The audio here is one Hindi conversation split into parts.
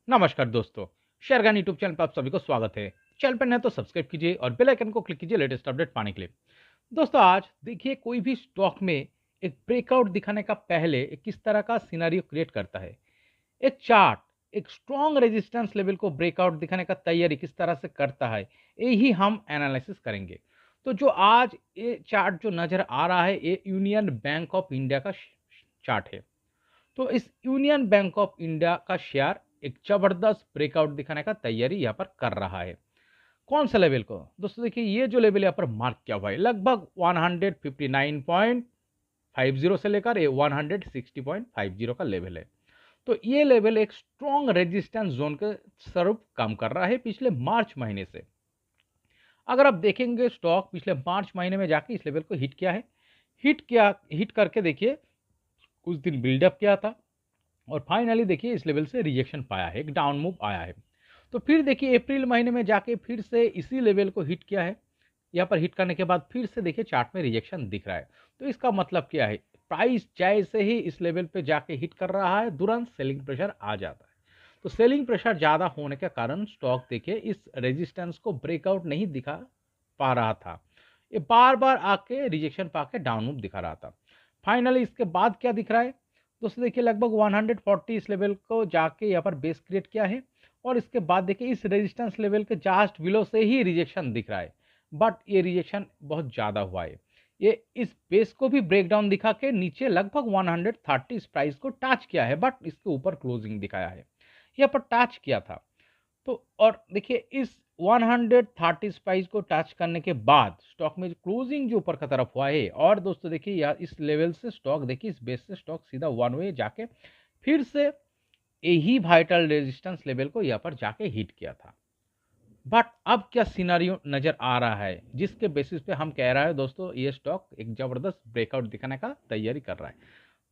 नमस्कार दोस्तों, शेरगान यूट्यूब चैनल पर आप सभी को स्वागत है। चैनल पर नए तो सब्सक्राइब कीजिए और बेल आइकन को क्लिक कीजिए लेटेस्ट अपडेट पाने के लिए। दोस्तों आज देखिए कोई भी स्टॉक में एक ब्रेकआउट दिखाने का पहले एक किस तरह का सिनेरियो क्रिएट करता है। एक चार्ट एक स्ट्रॉन्ग रेजिस्टेंस लेवल को ब्रेकआउट दिखाने का तैयारी किस तरह से करता है, यही हम एनालिसिस करेंगे। तो जो आज ये चार्ट जो नजर आ रहा है ये यूनियन बैंक ऑफ इंडिया का चार्ट है। तो इस यूनियन बैंक ऑफ इंडिया का शेयर एक जबरदस्त ब्रेकआउट दिखाने का तैयारी यहाँ पर कर रहा है। कौन सा लेवल को दोस्तों देखिए, ये जो लेवल यहाँ पर मार्क किया हुआ है लगभग 159.50 से लेकर ये 160.50 का लेवल है। तो ये लेवल एक स्ट्रॉन्ग रेजिस्टेंस जोन के स्वरूप काम कर रहा है पिछले मार्च महीने से। अगर आप देखेंगे स्टॉक पिछले मार्च महीने में जाके इस लेवल को हिट किया है। हिट करके देखिए कुछ दिन बिल्डअप किया था और फाइनली देखिए इस लेवल से रिजेक्शन पाया है, एक डाउन मूव आया है। तो फिर देखिए अप्रैल महीने में जाके फिर से इसी लेवल को हिट किया है। यहाँ पर हिट करने के बाद फिर से देखिए चार्ट में रिजेक्शन दिख रहा है। तो इसका मतलब क्या है, प्राइस जैसे ही इस लेवल पे जाके हिट कर रहा है तुरंत सेलिंग प्रेशर आ जाता है। तो सेलिंग प्रेशर ज़्यादा होने के कारण स्टॉक देखिए इस रेजिस्टेंस को ब्रेकआउट नहीं दिखा पा रहा था। ये बार बार आके रिजेक्शन पाके डाउन मूव दिखा रहा था। फाइनली इसके बाद क्या दिख रहा है दोस्तों, देखिए लगभग 140 इस लेवल को जाके यहाँ पर बेस क्रिएट किया है और इसके बाद देखिए इस रेजिस्टेंस लेवल के जस्ट बिलो से ही रिजेक्शन दिख रहा है। बट ये रिजेक्शन बहुत ज़्यादा हुआ है। ये इस बेस को भी ब्रेकडाउन दिखा के नीचे लगभग 130 इस प्राइस को टच किया है, बट इसके ऊपर क्लोजिंग दिखाया है। यहाँ पर टच किया था। तो और देखिए इस 130 प्राइस को टच करने के बाद स्टॉक में क्लोजिंग जो ऊपर की तरफ हुआ है, और दोस्तों देखिए यार इस लेवल से स्टॉक देखिए इस बेस से स्टॉक सीधा वन वे जाके फिर से यही वाइटल रेजिस्टेंस लेवल को यहाँ पर जाके हिट किया था। बट अब क्या सिनारियो नजर आ रहा है जिसके बेसिस पे हम कह रहे हैं दोस्तों ये स्टॉक एक जबरदस्त ब्रेकआउट दिखाने का तैयारी कर रहा है।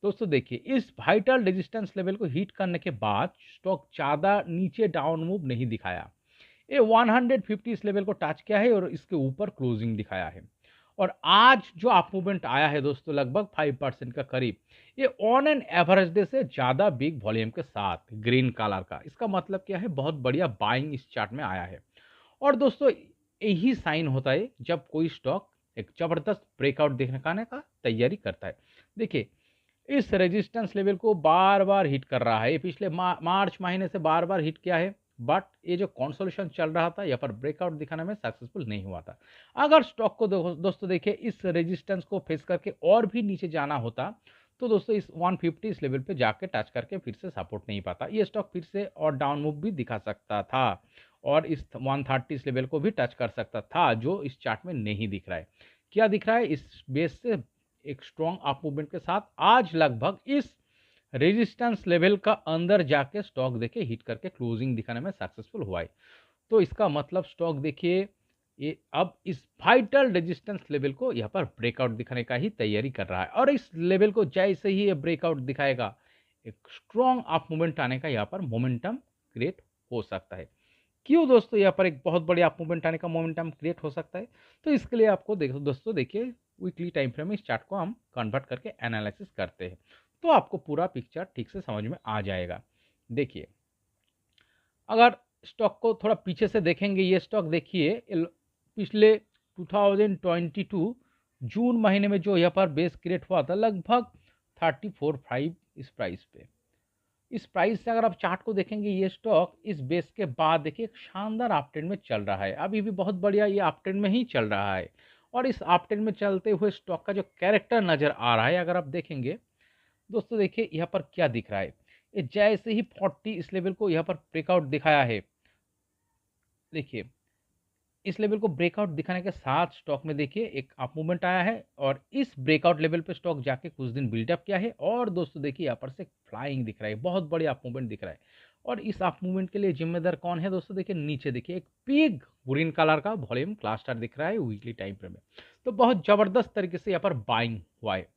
दोस्तों देखिए इस वाइटल रेजिस्टेंस लेवल को हिट करने के बाद स्टॉक ज़्यादा नीचे डाउन मूव नहीं दिखाया। ये 150 इस लेवल को टच किया है और इसके ऊपर क्लोजिंग दिखाया है। और आज जो अप मूवमेंट आया है दोस्तों लगभग 5% का करीब, ये ऑन एन एवरेज डे से ज़्यादा बिग वॉल्यूम के साथ ग्रीन कलर का, इसका मतलब क्या है, बहुत बढ़िया बाइंग इस चार्ट में आया है। और दोस्तों यही साइन होता है जब कोई स्टॉक एक जबरदस्त ब्रेकआउट दिखाने का तैयारी करता है। देखिए इस रेजिस्टेंस लेवल को बार बार हिट कर रहा है। ये पिछले मार्च महीने से बार बार हिट किया है, बट ये जो कॉन्सोलेशन चल रहा था यहाँ पर ब्रेकआउट दिखाने में सक्सेसफुल नहीं हुआ था। अगर स्टॉक को दोस्तों देखिए इस रेजिस्टेंस को फेस करके और भी नीचे जाना होता तो दोस्तों इस 150 इस लेवल पे जाके टच करके फिर से सपोर्ट नहीं पाता, ये स्टॉक फिर से और डाउन मूव भी दिखा सकता था और इस 130 लेवल को भी टच कर सकता था, जो इस चार्ट में नहीं दिख रहा है। क्या दिख रहा है, इस बेस से एक स्ट्रॉन्ग अप मूवमेंट के साथ आज लगभग इस रेजिस्टेंस लेवल का अंदर जाके स्टॉक देखिए हिट करके क्लोजिंग दिखाने में सक्सेसफुल हुआ है। तो इसका मतलब स्टॉक देखिए ये अब इस वाइटल रेजिस्टेंस लेवल को यहाँ पर ब्रेकआउट दिखाने का ही तैयारी कर रहा है और इस लेवल को जैसे ही ये ब्रेकआउट दिखाएगा एक स्ट्रॉन्ग अप मूवमेंट आने का यहाँ पर मोमेंटम क्रिएट हो सकता है। क्यों दोस्तों यहाँ पर एक बहुत बड़ी अप मूवमेंट आने का मोमेंटम क्रिएट हो सकता है, तो इसके लिए आपको देखो दोस्तों देखिए वीकली टाइम फ्रेम में इस चार्ट को हम कन्वर्ट करके एनालिसिस करते हैं तो आपको पूरा पिक्चर ठीक से समझ में आ जाएगा। देखिए अगर स्टॉक को थोड़ा पीछे से देखेंगे, ये स्टॉक देखिए पिछले 2022 जून महीने में जो यहाँ पर बेस क्रिएट हुआ था लगभग 34.5 इस प्राइस पे। इस प्राइस से अगर आप चार्ट को देखेंगे ये स्टॉक इस बेस के बाद देखिए एक शानदार अपट्रेंड में चल रहा है, अभी भी बहुत बढ़िया ये अपट्रेंड में ही चल रहा है। और इस अपट्रेंड में चलते हुए स्टॉक का जो कैरेक्टर नजर आ रहा है अगर आप देखेंगे दोस्तों, देखिए यहाँ पर क्या दिख रहा है, ये जैसे ही 40 इस लेवल को यहाँ पर ब्रेकआउट दिखाया है, देखिए इस लेवल को ब्रेकआउट दिखाने के साथ स्टॉक में देखिए एक अप मूवमेंट आया है और इस ब्रेकआउट लेवल पे स्टॉक जाके कुछ दिन बिल्डअप किया है और दोस्तों देखिए यहाँ पर से फ्लाइंग दिख रहा है, बहुत बड़ी अप मूवमेंट दिख रहा है। और इस अप मूवमेंट के लिए जिम्मेदार कौन है दोस्तों, देखिए नीचे देखिए एक बिग ग्रीन कलर का वॉल्यूम क्लस्टर दिख रहा है वीकली टाइम फ्रेम में। तो बहुत जबरदस्त तरीके से यहाँ पर बाइंग हुआ है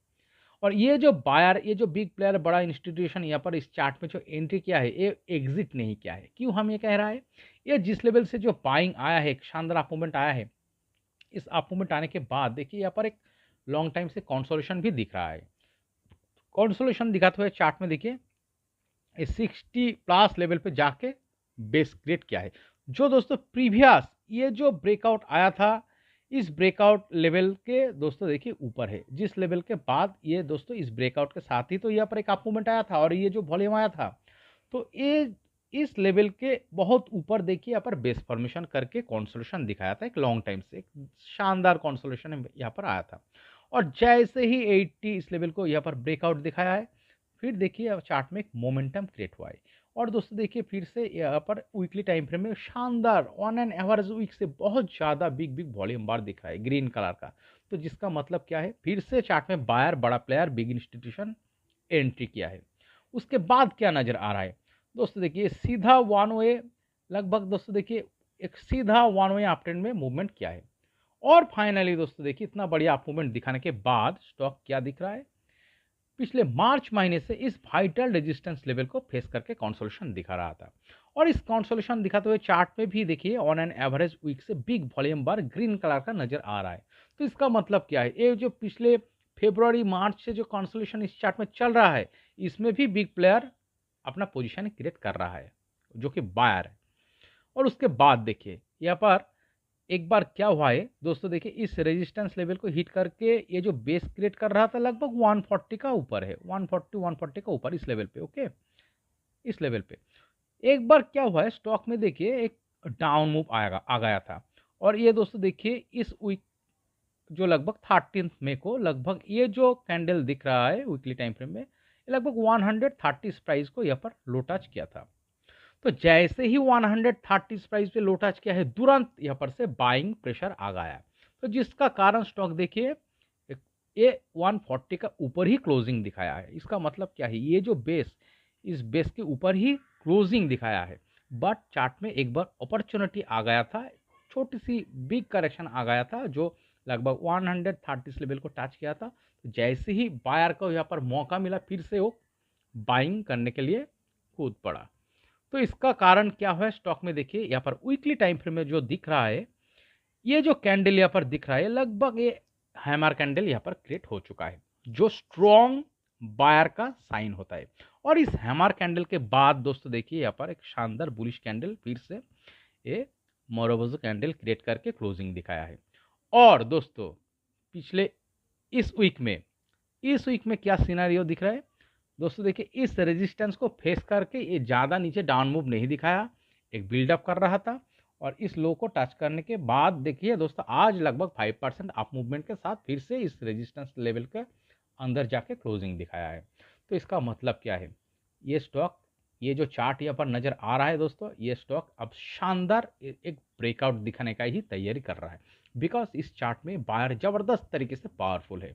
और ये जो बायर, ये जो बिग प्लेयर, बड़ा इंस्टीट्यूशन यहाँ पर इस चार्ट में जो एंट्री किया है ये एग्जिट नहीं किया है। क्यों हम ये कह रहा है, ये जिस लेवल से जो बाइंग आया है, एक शानदार अप मूवमेंट आया है, इस अप मूवमेंट आने के बाद देखिए यहाँ पर एक लॉन्ग टाइम से कंसोलिडेशन भी दिख रहा है। कंसोलिडेशन दिखाते हुए चार्ट में देखिए 60 प्लस लेवल पे जाके बेस क्रिएट किया है, जो दोस्तों प्रीवियस ये जो ब्रेकआउट आया था इस ब्रेकआउट लेवल के दोस्तों देखिए ऊपर है, जिस लेवल के बाद ये दोस्तों इस ब्रेकआउट के साथ ही तो यहाँ पर एक अप मूवमेंट आया था और ये जो वॉल्यूम आया था, तो ये इस लेवल के बहुत ऊपर देखिए यहाँ पर बेस फॉर्मेशन करके कॉन्सोलेशन दिखाया था एक लॉन्ग टाइम से, एक शानदार कॉन्सोलेशन यहाँ पर आया था। और जैसे ही 80 इस लेवल को यहाँ पर ब्रेकआउट दिखाया है, फिर देखिए अब चार्ट में एक मोमेंटम क्रिएट हुआ है। और दोस्तों देखिए फिर से यहाँ पर वीकली टाइम फ्रेम में शानदार ऑन एन एवरेज वीक से बहुत ज़्यादा बिग बिग वॉल्यूम बार दिख रहा है ग्रीन कलर का। तो जिसका मतलब क्या है, फिर से चार्ट में बायर बड़ा प्लेयर बिग इंस्टीट्यूशन एंट्री किया है। उसके बाद क्या नज़र आ रहा है दोस्तों, देखिए सीधा वन वे लगभग दोस्तों देखिए एक सीधा वन वे अप ट्रेंड में मूवमेंट किया है। और फाइनली दोस्तों देखिए इतना बढ़िया अप मूवमेंट दिखाने के बाद स्टॉक क्या दिख रहा है, पिछले मार्च महीने से इस वाइटल रेजिस्टेंस लेवल को फेस करके कंसोलिडेशन दिखा रहा था। और इस कंसोलिडेशन दिखाते हुए चार्ट में भी देखिए ऑन एन एवरेज वीक से बिग वॉल्यूम बार ग्रीन कलर का नजर आ रहा है। तो इसका मतलब क्या है, ये जो पिछले फरवरी मार्च से जो कंसोलिडेशन इस चार्ट में चल रहा है, इसमें भी बिग प्लेयर अपना पोजीशन क्रिएट कर रहा है जो कि बायर है। और उसके बाद देखिए यहाँ पर एक बार क्या हुआ है दोस्तों, देखिए इस रेजिस्टेंस लेवल को हिट करके ये जो बेस क्रिएट कर रहा था लगभग 140 का ऊपर है, 140 का ऊपर इस लेवल पे। ओके, इस लेवल पे एक बार क्या हुआ है स्टॉक में देखिए एक डाउन मूव आ गया था। और ये दोस्तों देखिए इस वीक जो लगभग 13 मई को लगभग ये जो कैंडल दिख रहा है वीकली टाइम फ्रेम में, लगभग 130 प्राइस को यहाँ पर लो टच किया था। तो जैसे ही 130 प्राइस पे लो टच किया है, तुरंत यहाँ पर से बाइंग प्रेशर आ गया। तो जिसका कारण स्टॉक देखिए ये 140 का ऊपर ही क्लोजिंग दिखाया है। इसका मतलब क्या है, ये जो बेस इस बेस के ऊपर ही क्लोजिंग दिखाया है, बट चार्ट में एक बार अपॉर्चुनिटी आ गया था, छोटी सी बिग करेक्शन आ गया था जो लगभग 130 लेवल को टच किया था। तो जैसे ही बायर को यहाँ पर मौका मिला, फिर से वो बाइंग करने के लिए कूद पड़ा। तो इसका कारण क्या है स्टॉक में, देखिए यहाँ पर वीकली टाइम फ्रेम में जो दिख रहा है, ये जो कैंडल यहाँ पर दिख रहा है लगभग ये हैमर कैंडल यहाँ पर क्रिएट हो चुका है, जो स्ट्रॉन्ग बायर का साइन होता है। और इस हैमर कैंडल के बाद दोस्तों देखिए यहाँ पर एक शानदार बुलिश कैंडल फिर से ये मोरोबोजो कैंडल क्रिएट करके क्लोजिंग दिखाया है। और दोस्तों पिछले इस वीक में क्या सिनेरियो दिख रहा है दोस्तों, देखिए इस रेजिस्टेंस को फेस करके ये ज़्यादा नीचे डाउन मूव नहीं दिखाया, एक बिल्डअप कर रहा था। और इस लो को टच करने के बाद देखिए दोस्तों आज लगभग 5% अप मूवमेंट के साथ फिर से इस रेजिस्टेंस लेवल के अंदर जाके क्लोजिंग दिखाया है। तो इसका मतलब क्या है, ये स्टॉक ये जो चार्ट यहाँ पर नज़र आ रहा है दोस्तों, ये स्टॉक अब शानदार एक ब्रेकआउट दिखाने का ही तैयारी कर रहा है, बिकॉज इस चार्ट में बायर ज़बरदस्त तरीके से पावरफुल है।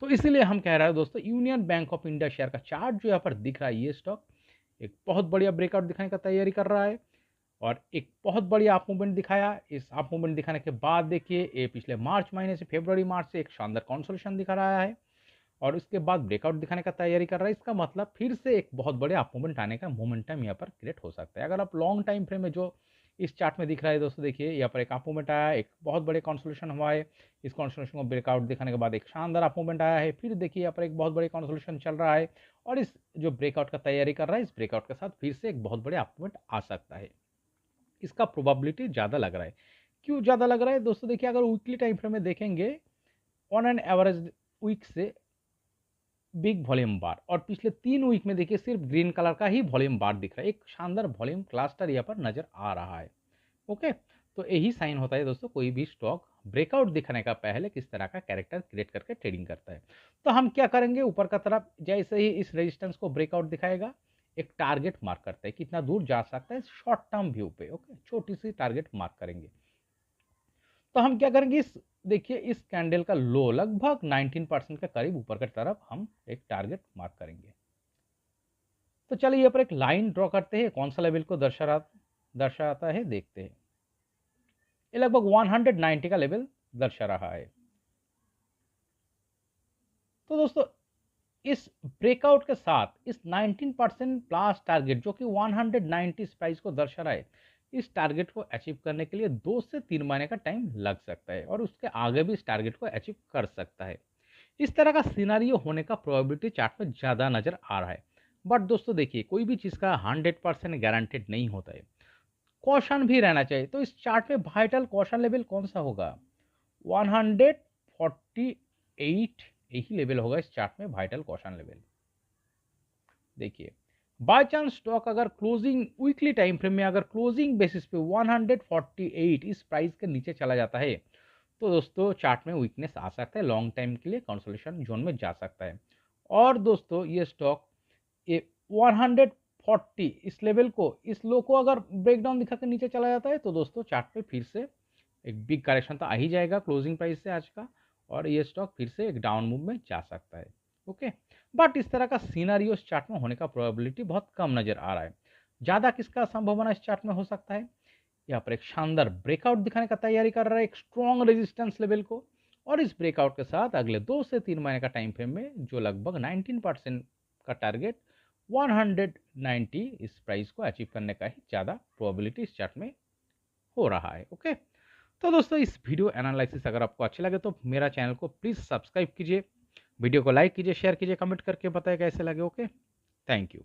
तो इसीलिए हम कह रहे हैं दोस्तों, union bank of India share का चार्ट जो यहाँ पर दिख रहा है, ये स्टॉक एक बहुत बढ़िया ब्रेकआउट दिखाने का तैयारी कर रहा है और एक बहुत बढ़िया अप मूवमेंट दिखाया। इस अप मूवमेंट दिखाने के बाद देखिए ये पिछले मार्च महीने से फरवरी मार्च से एक शानदार कंसोलिडेशन दिखा रहा है और उसके बाद ब्रेकआउट दिखाने का तैयारी कर रहा है। इसका मतलब फिर से एक बहुत बड़े अप मूवमेंट आने का मोमेंटम यहाँ पर क्रिएट हो सकता है। अगर आप लॉन्ग टाइम फ्रेम में जो इस चार्ट में दिख रहा है दोस्तों, देखिए यहाँ पर एक अप मूवमेंट आया है, एक बहुत बड़े कंसोलिडेशन हुआ है, इस कंसोलिडेशन को ब्रेकआउट दिखाने के बाद एक शानदार अप मूवमेंट आया है, फिर देखिए यहाँ पर एक बहुत बड़े कंसोलिडेशन चल रहा है और इस जो ब्रेकआउट का तैयारी कर रहा है, इस ब्रेकआउट के साथ फिर से एक बहुत बड़े अप मूवमेंट आ सकता है। इसका प्रोबेबिलिटी ज़्यादा लग रहा है। क्यों ज़्यादा लग रहा है दोस्तों, देखिए अगर वीकली टाइम फ्रेम में देखेंगे ऑन एन एवरेज वीक से बिग वॉल्यूम बार और पिछले 3 वीक में देखिए सिर्फ ग्रीन कलर का ही वॉल्यूम बार दिख रहा है, एक शानदार वॉल्यूम क्लस्टर यहाँ पर नजर आ रहा है। ओके, तो यही साइन होता है दोस्तों, कोई भी स्टॉक ब्रेकआउट दिखाने का पहले किस तरह का कैरेक्टर क्रिएट करके ट्रेडिंग करता है। तो हम क्या करेंगे, ऊपर का तरफ जैसे ही इस रेजिस्टेंस को ब्रेकआउट दिखाएगा, एक टारगेट मार्क करते हैं कितना दूर जा सकता है शॉर्ट टर्म व्यू पे। ओके, छोटी सी टारगेट मार्क करेंगे। तो हम क्या करेंगे, इस देखिए इस कैंडल का लो लगभग 19% के करीब ऊपर की तरफ हम एक टारगेट मार्क करेंगे। तो चलिए यहाँ पर एक लाइन ड्रॉ करते हैं, कौन सा लेवल को दर्शाता है देखते हैं। ये लगभग 190 का लेवल दर्शा रहा है। तो दोस्तों इस ब्रेकआउट के साथ इस 19% प्लस टारगेट जो कि 190 प्राइस को दर्शा रहा है, इस टारगेट को अचीव करने के लिए 2 से 3 महीने का टाइम लग सकता है और उसके आगे भी इस टारगेट को अचीव कर सकता है। इस तरह का सिनारियो होने का प्रोबेबिलिटी चार्ट में ज़्यादा नज़र आ रहा है। बट दोस्तों देखिए कोई भी चीज़ का 100% गारंटेड नहीं होता है। कॉशन भी रहना चाहिए। तो इस चार्ट में वाइटल कॉशन लेवल कौन सा होगा? 148 यही लेवल होगा इस चार्ट में वाइटल कॉशन लेवल। देखिए, बाय चांस स्टॉक अगर क्लोजिंग वीकली टाइम फ्रेम में अगर क्लोजिंग बेसिस पे 148 इस प्राइस के नीचे चला जाता है तो दोस्तों चार्ट में वीकनेस आ सकता है, लॉन्ग टाइम के लिए कंसोलिडेशन जोन में जा सकता है। और दोस्तों ये स्टॉक ये 140 इस लेवल को, इस लो को अगर ब्रेकडाउन दिखा के नीचे चला जाता है तो दोस्तों चार्ट पे फिर से एक बिग करेक्शन तो आ ही जाएगा क्लोजिंग प्राइस से आज का, और ये स्टॉक फिर से एक डाउन मूव में जा सकता है। ओके, बट इस तरह का सीनारियो इस चार्ट में होने का प्रोबेबिलिटी बहुत कम नजर आ रहा है। ज्यादा किसका संभावना इस चार्ट में हो सकता है? यहाँ पर एक शानदार ब्रेकआउट दिखाने का तैयारी कर रहा है एक स्ट्रॉन्ग रेजिस्टेंस लेवल को, और इस ब्रेकआउट के साथ अगले 2 से 3 महीने का टाइम फ्रेम में जो लगभग 19% का टारगेट 190 इस प्राइस को अचीव करने का ही ज़्यादा प्रोबेबिलिटी इस चार्ट में हो रहा है। ओके, तो दोस्तों इस वीडियो एनालिसिस अगर आपको अच्छे लगे तो मेरा चैनल को प्लीज़ सब्सक्राइब कीजिए, वीडियो को लाइक कीजिए, शेयर कीजिए, कमेंट करके बताइए कैसे लगे। Okay, thank you.